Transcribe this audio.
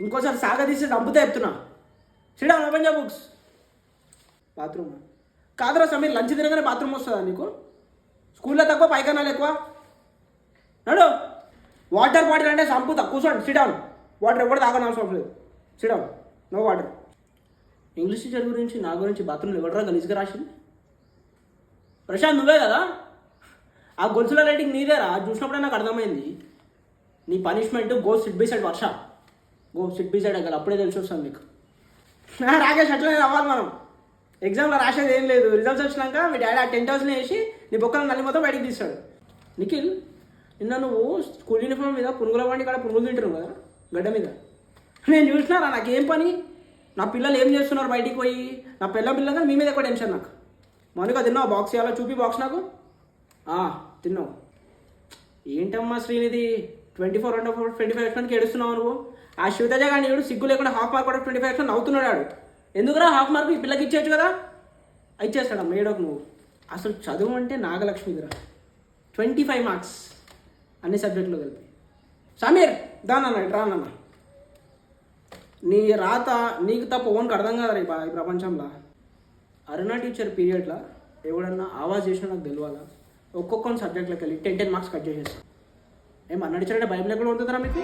ఇంకోసారి సాగదీసి డంపుతే చెప్తున్నా. సిడా ఓపెన్ చే బుక్స్. బాత్రూమ్ కాదురా సమీర్, లంచ్ తినగానే బాత్రూమ్ వస్తుందా నీకు? స్కూల్లో తక్కువ పైకన్నాలు ఎక్కువ. నడు. వాటర్ బాటిల్ అంటే సంపుతా. కూర్చోండి, సిడౌన్. వాటర్ ఎవరు తాగని అవసరం లేదు. Sit down, no water. English teacher గురించి నా గురించి బాత్రూమ్లో ఎవడరా గలీజ్గా రాసింది? ప్రశాంత్ నువ్వే కదా? ఆ గొలుసుల రేటింగ్ నీదేరా. చూసినప్పుడే నాకు అర్థమైంది. నీ punishment go SIT by side Varsha. Go SIT by side అక్కడ అప్పుడే తెలిసి వస్తాను మీకు. రాకేష్ అట్లనే అవ్వాలి మనం. ఎగ్జామ్లో రాసేది ఏం లేదు. రిజల్ట్స్ వచ్చినాక మీ డాడీ ఆ 10,000 వేసి నీ బొక్కలను నల్లి మొత్తం బయటికి తీస్తాడు. నిఖిల్, నిన్న నువ్వు స్కూల్ యూనిఫామ్ మీద పునుగుల బండి కాడ పునుగులు తింటున్నావు కదా గడ్డ మీద. నేను చూసినారా, నాకేం పని? నా పిల్లలు ఏం చేస్తున్నారు బయటికి పోయి? నా పిల్లగా మీ మీద ఎక్కువ టెన్షన్ నాకు. మౌనిక తిన్నావు? బాక్స్ ఇవ్వాలా? చూపి బాక్స్ నాకు. తిన్నావు. ఏంటమ్మా శ్రీనిధి 24/25 ఎక్స్కి ఏడుస్తున్నావు నువ్వు? ఆ శివతేజ కానీ ఏడు సిగ్గు లేకుండా హాఫ్ మార్క్ కూడా 25 ఎక్స్ నవ్వుతున్నాడు. ఆడు ఎందుకురా హాఫ్ మార్క్ ఈ పిల్లకి ఇచ్చేయచ్చు కదా? ఇచ్చేస్తాడు ఏడోకు నువ్వు. అసలు చదువు అంటే నాగలక్ష్మిదిరా. 25 మార్క్స్ అన్ని సబ్జెక్టులో కలిపి. సమీర్ దానన్న రానన్న. నీ రాత నీకు తప్ప ఓన్కి అర్థం కాదు రేపు ఈ ప్రపంచంలో. అరుణ టీచర్ పీరియడ్లో ఎవడన్నా ఆవాజ్ చేసినా నాకు తెలియాలా? ఒక్కొక్క సబ్జెక్ట్లోకి వెళ్ళి 10 మార్క్స్ కట్ చేసేస్తాను. ఏమన్నా నడిచారంటే బైబిల్ ఎక్కడ ఉంటుందిరా మీకు?